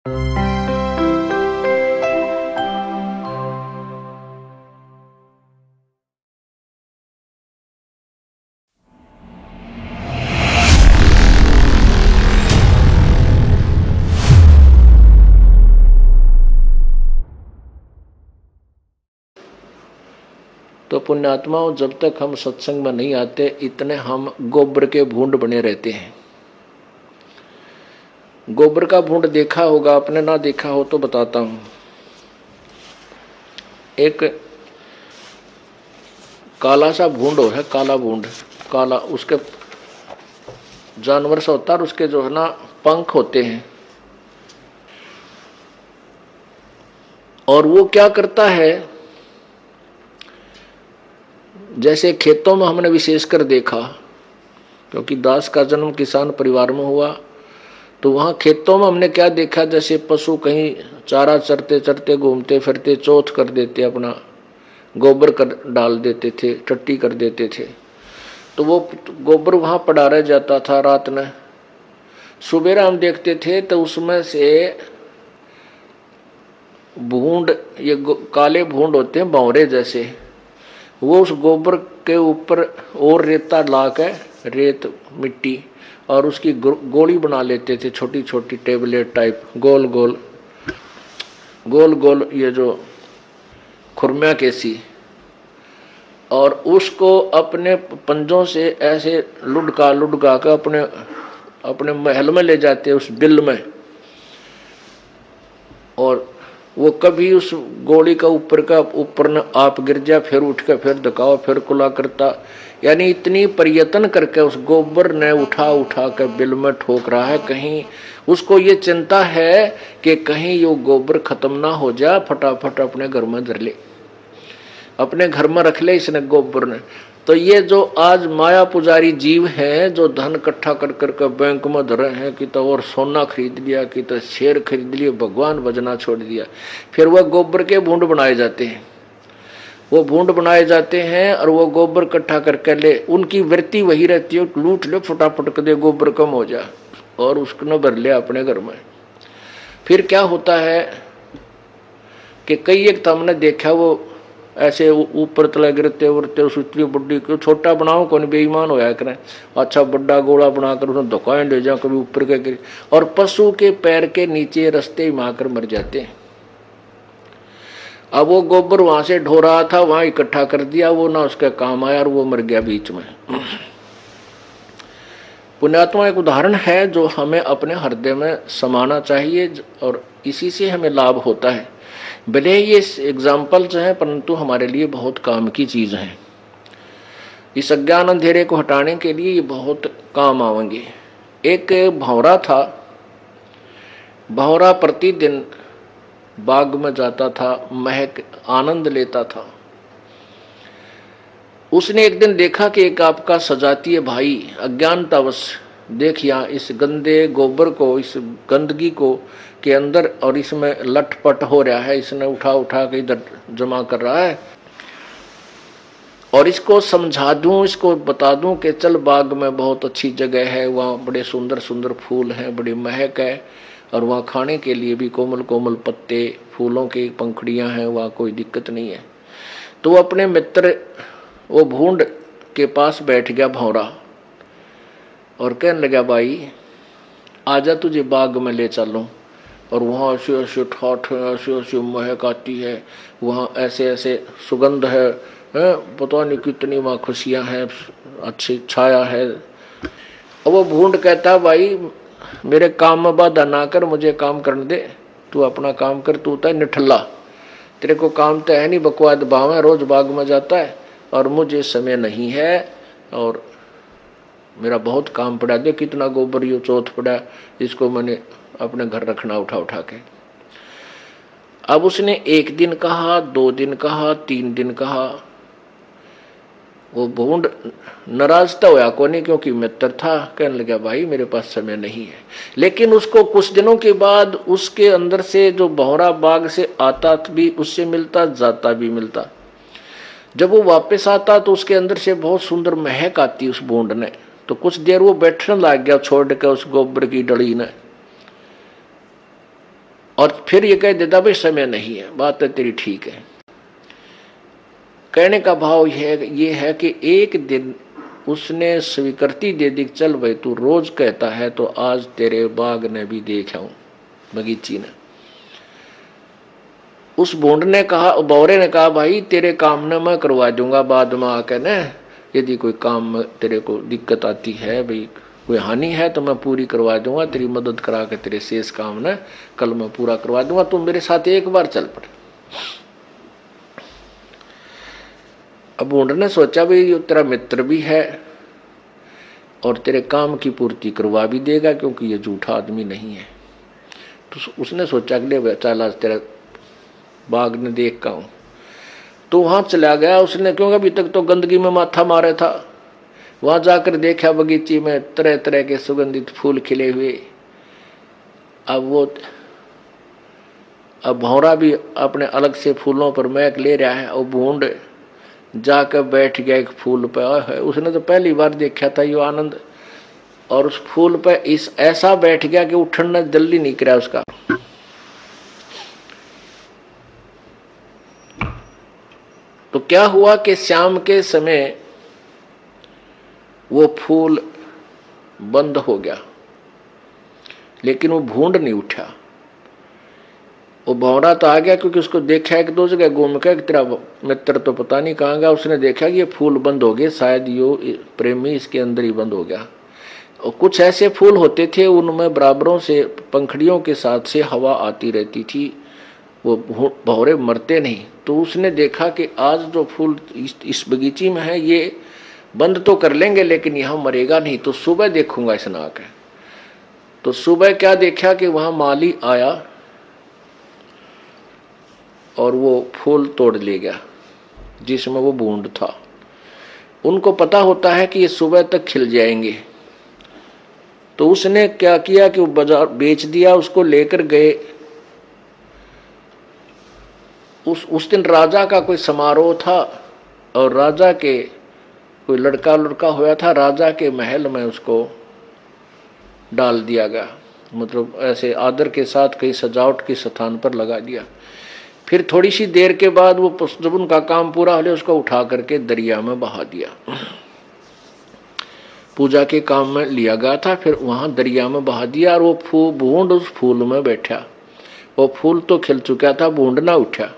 तो पुण्यात्माओं, जब तक हम सत्संग में नहीं आते इतने हम गोबर के भूंड बने रहते हैं। गोबर का भूंड देखा होगा आपने, ना देखा हो तो बताता हूं। एक काला सा भूंड है, काला भूंड, काला, उसके जानवर सा होता है और उसके जो है ना पंख होते हैं। और वो क्या करता है, जैसे खेतों में हमने विशेषकर देखा, क्योंकि दास का जन्म किसान परिवार में हुआ, तो वहां खेतों में हमने क्या देखा, जैसे पशु कहीं चारा चरते चरते घूमते फिरते चौथ कर देते, अपना गोबर कर डाल देते थे, टट्टी कर देते थे, तो वो गोबर वहां पड़ा रह जाता था रात में। सुबेरा हम देखते थे तो उसमें से भूंड, ये काले भूंड होते हैं भंवरे जैसे, वो उस गोबर के ऊपर और रेता ला के, रेत मिट्टी, और उसकी गोली बना लेते थे, छोटी छोटी टेबलेट टाइप, गोल गोल गोल गोल, ये जो खुरमिया कैसी, और उसको अपने पंजों से ऐसे लुढ़का लुढ़का कर अपने अपने महल में ले जाते उस बिल में। और वो कभी उस गोली का ऊपर न आप गिर जा, फिर उठ कर फिर धकाओ, फिर कुला करता, यानी इतनी प्रयत्न करके उस गोबर ने उठा उठा कर बिल में ठोक रहा है। कहीं उसको ये चिंता है कि कहीं ये गोबर खत्म ना हो जाए, फटाफट अपने घर में धर ले, अपने घर में रख ले इसने गोबर ने। तो ये जो आज माया पुजारी जीव हैं, जो धन इकट्ठा कर करके बैंक में धरे हैं, कि तो और सोना खरीद लिया, कि तो शेर खरीद लिए, भगवान भजना छोड़ दिया, फिर वह गोबर के भूंड बनाए जाते हैं। वो भूंड बनाए जाते हैं और वो गोबर इकट्ठा करके ले, उनकी वृत्ति वही रहती है, लूट ले फटाफट कर दे, गोबर कम हो जाए, और उसको न भर ले अपने घर में। फिर क्या होता है कि कई एक तो हमने देखा, वो ऐसे ऊपर तले गिरते उड़ते, उस इतनी बड्डी को छोटा बनाओ, कौन बेईमान होया करें, अच्छा बड्डा गोला बनाकर उसमें दुकान ले जाओ, कभी ऊपर के गिर, और पशु के पैर के नीचे रस्ते में आकर मर जाते हैं। अब वो गोबर वहां से ढो रहा था, वहां इकट्ठा कर दिया, वो ना उसका काम आया और वो मर गया बीच में। पुण्यात्मा एक उदाहरण है जो हमें अपने हृदय में समाना चाहिए, और इसी से हमें लाभ होता है। भले ये एग्जाम्पल्स हैं, परंतु हमारे लिए बहुत काम की चीज हैं। इस अज्ञान अंधेरे को हटाने के लिए ये बहुत काम आवेंगे। एक भंवरा था, भंवरा प्रतिदिन बाग में जाता था, महक आनंद लेता था। उसने एक दिन देखा कि एक आपका सजातीय भाई अज्ञानतावश, देख यहाँ इस गंदे गोबर को, इस गंदगी को के अंदर, और इसमें लटपट हो रहा है, इसने उठा उठा के इधर जमा कर रहा है, और इसको समझा दूं, इसको बता दूं कि चल बाग में बहुत अच्छी जगह है, वहाँ बड़े सुंदर सुंदर फूल हैं, बड़ी महक है, और वहाँ खाने के लिए भी कोमल कोमल पत्ते, फूलों की पंखुड़ियाँ हैं, वहाँ कोई दिक्कत नहीं है। तो वो अपने मित्र वो भूंड के पास बैठ गया भंवरा, और कहने लगा, भाई आजा तुझे बाग में ले चलूं, और वहाँ ऐसे ऐसे ठाठ है, ऐसे ऐसे महक आती है, वहाँ ऐसे ऐसे सुगंध है, पता नहीं कितनी वहाँ खुशियाँ हैं, अच्छी छाया है। और वो भूंड कहता, भाई मेरे काम में बाधा ना कर, मुझे काम करने दे, तू अपना काम कर, तू तो निठल्ला, तेरे को काम तो है नहीं, बकवाद भाव है, रोज बाग में जाता है, और मुझे समय नहीं है, और मेरा बहुत काम पड़ा, दे कितना गोबर यो चौथ पड़ा, इसको मैंने अपने घर रखना उठा उठा के। अब उसने एक दिन कहा, 2 दिन कहा, 3 दिन कहा, वो भूंड नाराज तो होया को नहीं, क्योंकि मित्र था, कहने लगा, भाई मेरे पास समय नहीं है। लेकिन उसको कुछ दिनों के बाद उसके अंदर से जो भंवरा बाग से आता भी, उससे मिलता, जाता भी मिलता। जब वो वापस आता तो उसके अंदर से बहुत सुंदर महक आती उस भूंड ने। तो कुछ देर वो बैठने लग गया, छोड़ के उस गोबर की डली ने। और फिर ये कह देता भाई समय नहीं है, बात तो तेरी ठीक है। कहने का भाव ये है कि एक दिन उसने स्वीकृति दे दी, चल भाई तू रोज कहता है तो आज तेरे बाग ने भी देखा हूं, बगीची ने। उस भूंड ने कहा, बौरे ने कहा, भाई तेरे काम ने मैं करवा दूंगा बाद में आकर न, यदि कोई काम में तेरे को दिक्कत आती है, भाई कोई हानि है तो मैं पूरी करवा दूंगा, तेरी मदद करा के तेरे शेष काम ने कल मैं पूरा करवा दूंगा, तुम मेरे साथ एक बार चल पड़े। अब भूंड ने सोचा भाई तेरा मित्र भी है और तेरे काम की पूर्ति करवा भी देगा, क्योंकि ये झूठा आदमी नहीं है। तो उसने सोचा कि ले चल आज तेरा बाग ने देख का हूं। तो वहां चला गया उसने, क्योंकि अभी तक तो गंदगी में माथा मारे था। वहां जाकर देखा बगीची में तरह तरह के सुगंधित फूल खिले हुए। अब भौरा भी अपने अलग से फूलों पर महक ले रहा है, और भूंड जाकर बैठ गया एक फूल पे। उसने तो पहली बार देखा था ये आनंद, और उस फूल पे इस ऐसा बैठ गया कि उठना जल्दी नहीं करा उसका। तो क्या हुआ कि शाम के समय वो फूल बंद हो गया, लेकिन वो भूंड नहीं उठा। वो भौरा तो आ गया, क्योंकि उसको देखा एक दो जगह घूम के तेरा मित्र तो पता नहीं कहाँ गया। उसने देखा कि ये फूल बंद हो गए, शायद यो प्रेमी इसके अंदर ही बंद हो गया। और कुछ ऐसे फूल होते थे उनमें बराबरों से पंखड़ियों के साथ से हवा आती रहती थी, वो भौरे मरते नहीं। तो उसने देखा कि आज जो फूल इस बगीची में है ये बंद तो कर लेंगे, लेकिन यहाँ मरेगा नहीं, तो सुबह देखूंगा इस नाक है। तो सुबह क्या देखा कि वहां माली आया और वो फूल तोड़ ले गया जिसमें वो भूंड था। उनको पता होता है कि ये सुबह तक खिल जाएंगे, तो उसने क्या किया कि वो बाजार बेच दिया, उसको लेकर गए। उस दिन राजा का कोई समारोह था, और राजा के कोई लड़का हुआ था, राजा के महल में उसको डाल दिया गया, मतलब ऐसे आदर के साथ कहीं सजावट के स्थान पर लगा दिया। फिर थोड़ी सी देर के बाद वो जब उनका काम पूरा हो गया उसको उठा करके दरिया में बहा दिया। पूजा के काम में लिया गया था, फिर वहां दरिया में बहा दिया, और वो भूंड उस फूल में बैठा। वो फूल तो खिल चुका था, भूंड ना उठा,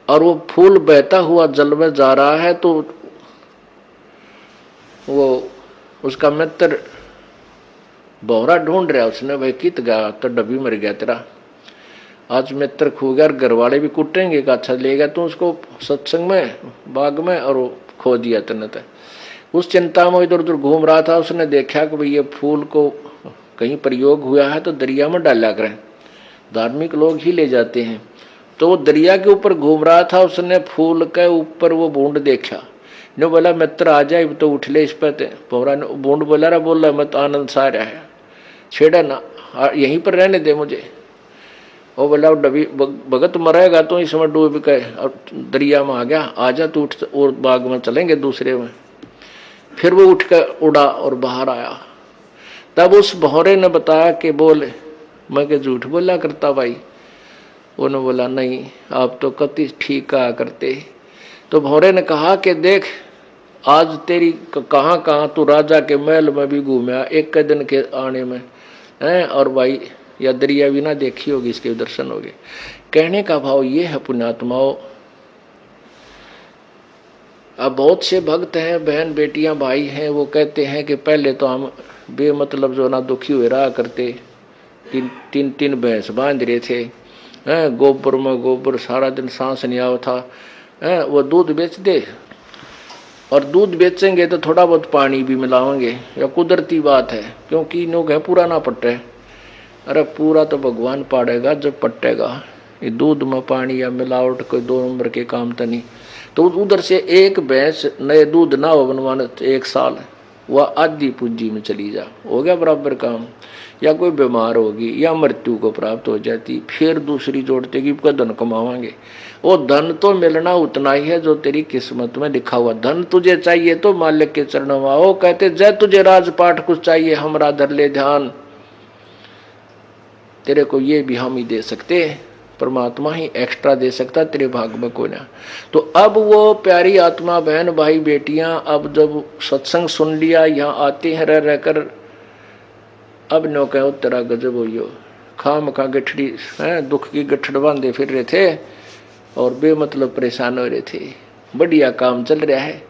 और वो फूल बहता हुआ जल में जा रहा है। तो वो उसका मित्र बौरा ढूंढ रहा, उसने भाई कित गया, तो डब्बी मर गया तेरा, आज मित्र खो गया, घर वाले भी कुटेंगे का अच्छा लेगा तू उसको सत्संग में बाग में, और वो खो दिया तने। उस चिंता में इधर उधर घूम रहा था, उसने देखा कि भाई ये फूल को कहीं प्रयोग हुआ है तो दरिया में डाला करें, धार्मिक लोग ही ले जाते हैं। तो वो दरिया के ऊपर घूम रहा था, उसने फूल के ऊपर वो बूंद देखा, ने बोला मित्र आ जाए तो उठ ले इस पर। पौरा ने बूंद बोला रहा, बोल रहा मत आनंद सा रहा है, छेड़ा ना, यहीं पर रहने दे मुझे। वो बोला डबी भगत मरेगा तो इसमें डूब के और दरिया में आ गया, आजा तू उठ और बाग में चलेंगे दूसरे में। फिर वो उठ कर उड़ा और बाहर आया। तब उस भौरे ने बताया कि बोल मैं के झूठ बोला करता भाई। उन्होंने बोला नहीं, आप तो कति ठीक कहा करते। तो भौरे ने कहा कि देख आज तेरी कहाँ कहाँ तू राजा के महल में भी घूमया एक दिन के आने में हैं, और भाई या दरिया भी ना देखी होगी, इसके दर्शन हो गए। कहने का भाव ये है पुण्यात्माओं, अब बहुत से भक्त हैं, बहन बेटियां भाई हैं, वो कहते हैं कि पहले तो हम बेमतलब जो ना दुखी हुए रहा करते, तीन भैंस बांध रहे थे हैं, गोबर में गोबर सारा दिन सांस नहीं आवा था हैं, वो दूध बेच दे, और दूध बेचेंगे तो थोड़ा बहुत पानी भी मिलाएंगे, या कुदरती बात है, क्योंकि लोग है पूरा ना पट्टे। अरे पूरा तो भगवान पाड़ेगा जब पट्टेगा, ये दूध में पानी या मिलावट कोई 2 नंबर के काम तो नहीं। तो उधर से एक भैंस नए दूध ना हो बनवाने 1 साल, वह आधी पूंजी में चली जा, हो गया बराबर काम। या कोई बीमार होगी या मृत्यु को प्राप्त हो जाती, फिर दूसरी जोड़ते कि धन कमावांगे। वो धन तो मिलना उतना ही है जो तेरी किस्मत में लिखा हुआ। धन तुझे चाहिए तो मालिक के चरणों में आओ, कहते जय तुझे राजपाट कुछ चाहिए हमरा धर ले ध्यान। तेरे को ये भी हम ही दे सकते हैं, परमात्मा ही एक्स्ट्रा दे सकता, तेरे भाग में कोई ना। तो अब वो प्यारी आत्मा बहन भाई बेटियां, अब जब सत्संग सुन लिया, यहाँ आते हैं रह रहकर, अब नो कहो तेरा गजब हो, खाम खा गठड़ी है, दुख की गठड़ बांधे फिर रहे थे और बेमतलब परेशान हो रहे थे। बढ़िया काम चल रहा है,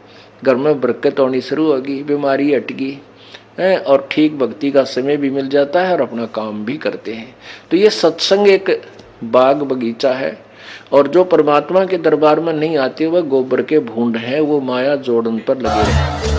घर में बरकत होनी शुरू होगी, बीमारी हट गई है और ठीक भक्ति का समय भी मिल जाता है और अपना काम भी करते हैं। तो ये सत्संग एक बाग बगीचा है, और जो परमात्मा के दरबार में नहीं आते वह गोबर के भूंड हैं, वो माया जोड़न पर लगे हैं।